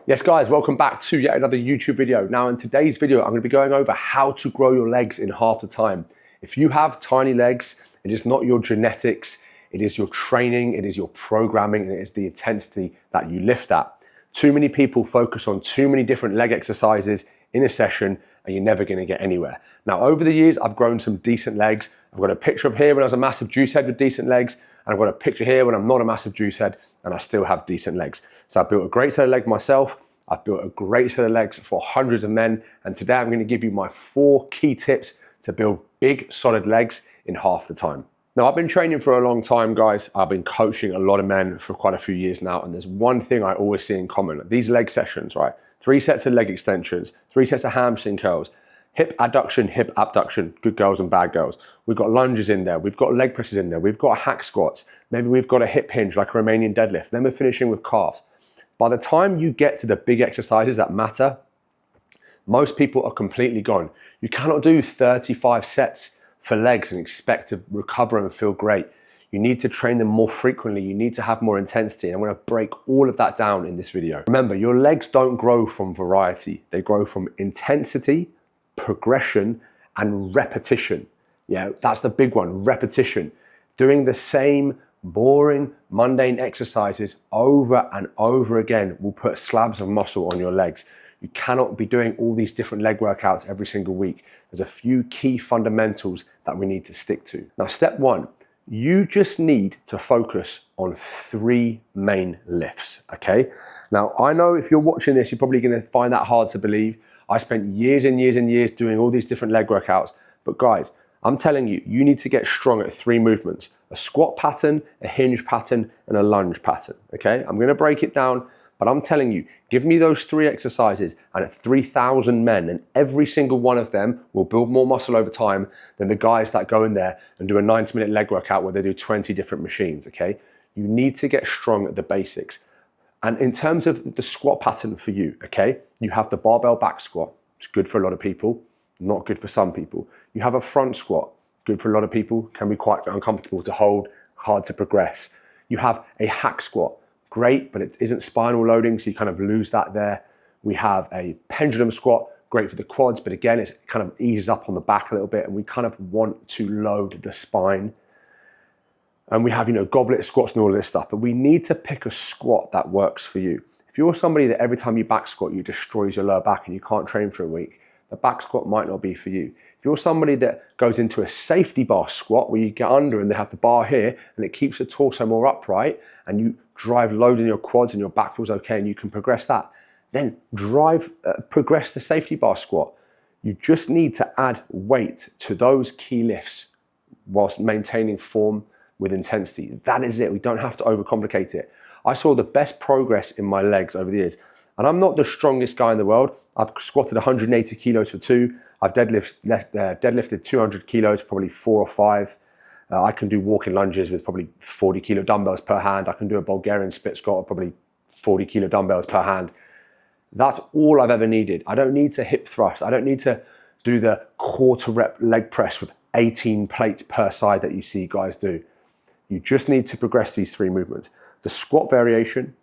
Yes guys, welcome back to yet another YouTube video. Now in today's video, I'm going to be going over how to grow your legs in half the time. If you have tiny legs, it is not your genetics, it is your training, it is your programming, and it is the intensity that you lift at. Too many people focus on too many different leg exercises in a session and you're never going to get anywhere. Now over the years, I've grown some decent legs. I've got a picture of here when I was a massive juice head with decent legs, and I've got a picture here when I'm not a massive juice head and I still have decent legs. So I've built a great set of legs myself. I've built a great set of legs for hundreds of men, and today I'm going to give you my 4 key tips to build big, solid legs in half the time. Now, I've been training for a long time, guys. I've been coaching a lot of men for quite a few years now, and there's one thing I always see in common. These leg sessions, right? 3 sets of leg extensions, 3 sets of hamstring curls, hip adduction, hip abduction, good girls and bad girls. We've got lunges in there, we've got leg presses in there, we've got hack squats, maybe we've got a hip hinge like a Romanian deadlift, then we're finishing with calves. By the time you get to the big exercises that matter, most people are completely gone. You cannot do 35 sets for legs and expect to recover and feel great. You need to train them more frequently. You need to have more intensity. And I'm going to break all of that down in this video. Remember, your legs don't grow from variety. They grow from intensity, progression, and repetition. Yeah, that's the big one, repetition. Doing the same boring, mundane exercises over and over again will put slabs of muscle on your legs. You cannot be doing all these different leg workouts every single week. There's a few key fundamentals that we need to stick to. Now, step 1, you just need to focus on 3 main lifts, okay? Now, I know if you're watching this, you're probably gonna find that hard to believe. I spent years and years and years doing all these different leg workouts, but guys, I'm telling you, you need to get strong at 3 movements: a squat pattern, a hinge pattern, and a lunge pattern, okay? I'm gonna break it down, but I'm telling you, give me those 3 exercises and at 3,000 men, and every single one of them will build more muscle over time than the guys that go in there and do a 90-minute leg workout where they do 20 different machines, okay? You need to get strong at the basics. And in terms of the squat pattern for you, okay, you have the barbell back squat. It's good for a lot of people, not good for some people. You have a front squat, good for a lot of people, can be quite uncomfortable to hold, hard to progress. You have a hack squat, great, but it isn't spinal loading, so you kind of lose that there. We have a pendulum squat, great for the quads, but again, it kind of eases up on the back a little bit, and we kind of want to load the spine. And we have, goblet squats and all of this stuff, but we need to pick a squat that works for you. If you're somebody that every time you back squat, you destroys your lower back and you can't train for a week, the back squat might not be for you. If you're somebody that goes into a safety bar squat where you get under and they have the bar here and it keeps the torso more upright and you drive load in your quads and your back feels okay and you can progress that, then progress the safety bar squat. You just need to add weight to those key lifts whilst maintaining form with intensity. That is it. We don't have to overcomplicate it. I saw the best progress in my legs over the years. And I'm not the strongest guy in the world. I've squatted 180 kilos for 2. I've deadlifted 200 kilos, probably 4 or 5. I can do walking lunges with probably 40 kilo dumbbells per hand. I can do a Bulgarian split squat with probably 40 kilo dumbbells per hand. That's all I've ever needed. I don't need to hip thrust. I don't need to do the quarter rep leg press with 18 plates per side that you see guys do. You just need to progress these 3 movements. The squat variation,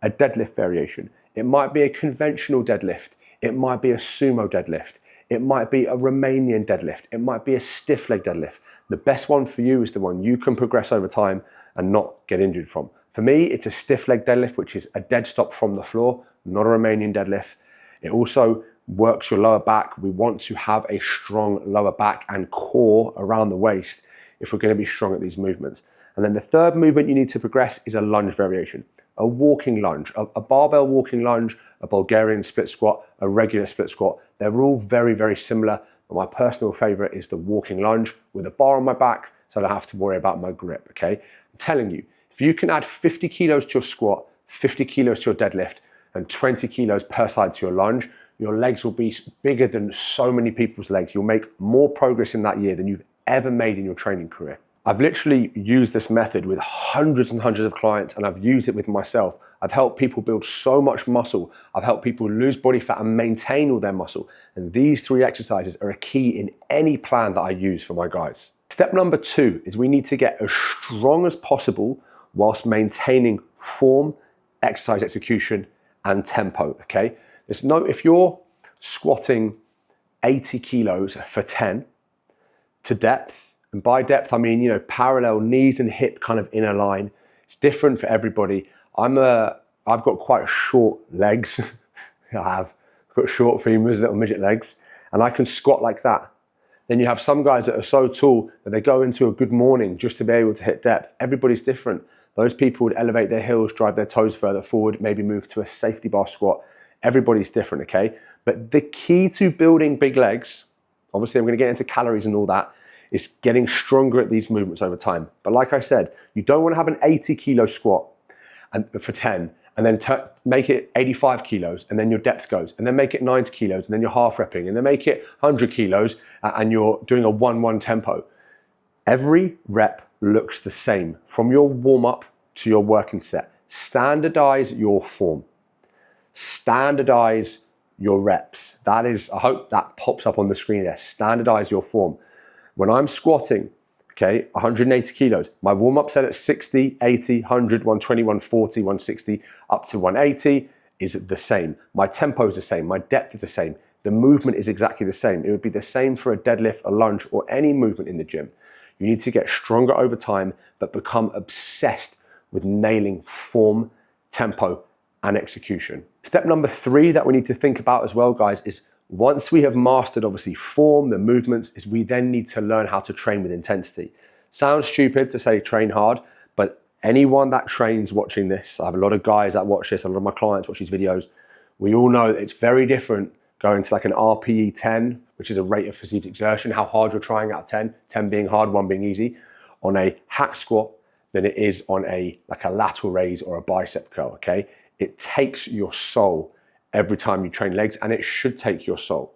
a deadlift variation. It might be a conventional deadlift. It might be a sumo deadlift. It might be a Romanian deadlift. It might be a stiff leg deadlift. The best one for you is the one you can progress over time and not get injured from. For me, it's a stiff leg deadlift, which is a dead stop from the floor, not a Romanian deadlift. It also works your lower back. We want to have a strong lower back and core around the waist if we're going to be strong at these movements. And then the 3rd movement you need to progress is a lunge variation, a walking lunge, a barbell walking lunge, a Bulgarian split squat, a regular split squat. They're all very, very similar. But my personal favorite is the walking lunge with a bar on my back, so I don't have to worry about my grip, okay? I'm telling you, if you can add 50 kilos to your squat, 50 kilos to your deadlift, and 20 kilos per side to your lunge, your legs will be bigger than so many people's legs. You'll make more progress in that year than you've ever made in your training career. I've literally used this method with hundreds and hundreds of clients, and I've used it with myself. I've helped people build so much muscle. I've helped people lose body fat and maintain all their muscle. And these 3 exercises are a key in any plan that I use for my guys. Step number 2 is we need to get as strong as possible whilst maintaining form, exercise execution, and tempo, okay? If you're squatting 80 kilos for 10 to depth, and by depth, I mean, parallel knees and hip kind of in a line. It's different for everybody. I've got quite short legs. I've got short femurs, little midget legs, and I can squat like that. Then you have some guys that are so tall that they go into a good morning just to be able to hit depth. Everybody's different. Those people would elevate their heels, drive their toes further forward, maybe move to a safety bar squat. Everybody's different, okay? But the key to building big legs, obviously I'm gonna get into calories and all that, is getting stronger at these movements over time. But like I said, you don't wanna have an 80 kilo squat for 10, and then make it 85 kilos, and then your depth goes, and then make it 90 kilos, and then you're half repping, and then make it 100 kilos, and you're doing a 1-1 tempo. Every rep looks the same from your warm-up to your working set. Standardize your form. Standardize your reps. That is, I hope that pops up on the screen there. Standardize your form. When I'm squatting, okay, 180 kilos, my warm-up set at 60, 80, 100, 120, 140, 160, up to 180 is the same. My tempo is the same. My depth is the same. The movement is exactly the same. It would be the same for a deadlift, a lunge, or any movement in the gym. You need to get stronger over time, but become obsessed with nailing form, tempo, and execution. Step number 3 that we need to think about as well, guys, is once we have mastered, obviously, form, the movements, is we then need to learn how to train with intensity. Sounds stupid to say train hard, but anyone that trains watching this, I have a lot of guys that watch this, a lot of my clients watch these videos, we all know that it's very different going to like an RPE 10, which is a rate of perceived exertion, how hard you're trying out of 10, 10 being hard, 1 being easy, on a hack squat than it is on like a lateral raise or a bicep curl, okay? It takes your soul every time you train legs, and it should take your soul.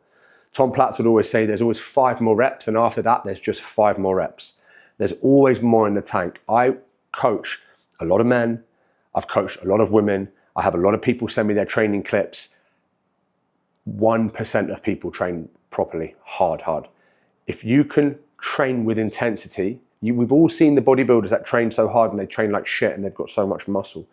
Tom Platz would always say there's always 5 more reps, and after that, there's just 5 more reps. There's always more in the tank. I coach a lot of men, I've coached a lot of women, I have a lot of people send me their training clips. 1% of people train properly, hard. If you can train with intensity, we've all seen the bodybuilders that train so hard and they train like shit and they've got so much muscle.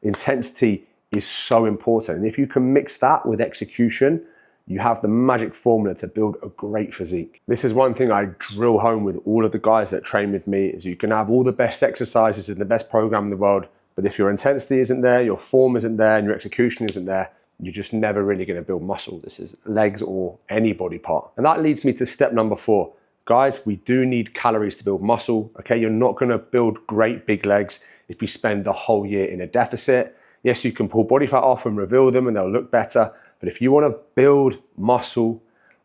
Intensity is so important. And if you can mix that with execution, you have the magic formula to build a great physique. This is one thing I drill home with all of the guys that train with me, is you can have all the best exercises and the best program in the world, but if your intensity isn't there, your form isn't there, and your execution isn't there, you're just never really gonna build muscle. This is legs or any body part. And that leads me to step number 4. Guys, we do need calories to build muscle, okay? You're not gonna build great big legs if you spend the whole year in a deficit. Yes, you can pull body fat off and reveal them and they'll look better, but if you wanna build muscle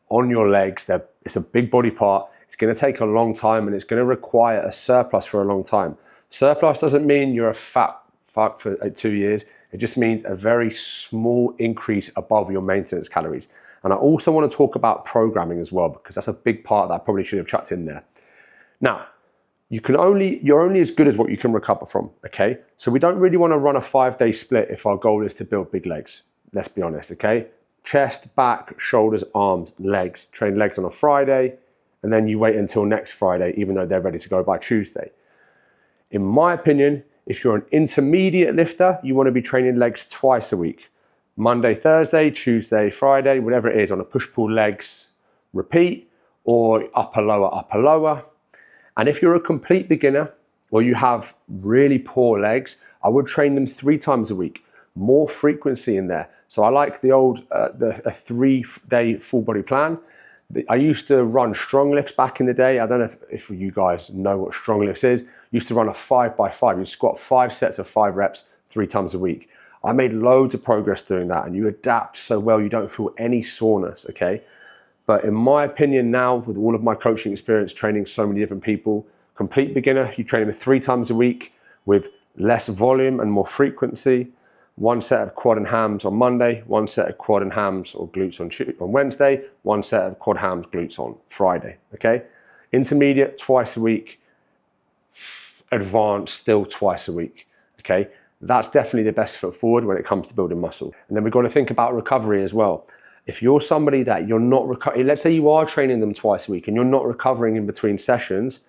on your legs, it's a big body part, it's gonna take a long time and it's gonna require a surplus for a long time. Surplus doesn't mean you're a fat fuck for 2 years. It just means a very small increase above your maintenance calories. And I also want to talk about programming as well, because that's a big part that I probably should have chucked in there. Now, you're only as good as what you can recover from, okay? So we don't really want to run a 5-day split if our goal is to build big legs. Let's be honest, okay? Chest, back, shoulders, arms, legs. Train legs on a Friday, and then you wait until next Friday, even though they're ready to go by Tuesday. In my opinion, if you're an intermediate lifter, you want to be training legs twice a week. Monday, Thursday, Tuesday, Friday, whatever it is, on a push-pull legs repeat, or upper, lower. And if you're a complete beginner, or you have really poor legs, I would train them 3 times a week. More frequency in there. So I like the old, a 3-day full body plan. I used to run strong lifts back in the day. I don't know if you guys know what strong lifts is. Used to run a 5x5. You squat 5 sets of 5 reps 3 times a week. I made loads of progress doing that, and you adapt so well you don't feel any soreness, okay? But in my opinion now, with all of my coaching experience, training so many different people, complete beginner, you train them 3 times a week with less volume and more frequency. 1 set of quad and hams on Monday, 1 set of quad and hams or glutes on Wednesday, 1 set of quad hams glutes on Friday, okay? Intermediate, twice a week. Advanced, still twice a week, okay? That's definitely the best foot forward when it comes to building muscle. And then we've got to think about recovery as well. If you're somebody that you're not recovering, let's say you are training them twice a week and you're not recovering in between sessions,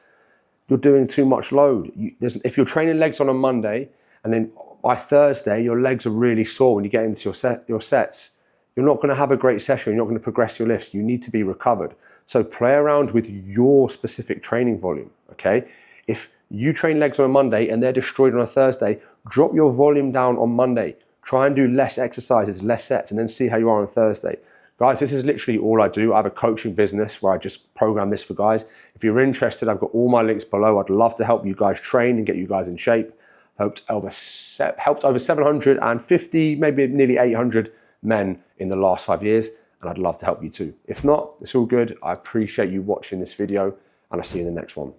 you're doing too much load. If you're training legs on a Monday and then by Thursday, your legs are really sore when you get into your sets. You're not going to have a great session. You're not going to progress your lifts. You need to be recovered. So play around with your specific training volume, okay? If you train legs on a Monday and they're destroyed on a Thursday, drop your volume down on Monday. Try and do less exercises, less sets, and then see how you are on Thursday. Guys, this is literally all I do. I have a coaching business where I just program this for guys. If you're interested, I've got all my links below. I'd love to help you guys train and get you guys in shape. Helped over 750, maybe nearly 800 men in the last 5 years, and I'd love to help you too. If not, it's all good. I appreciate you watching this video, and I'll see you in the next one.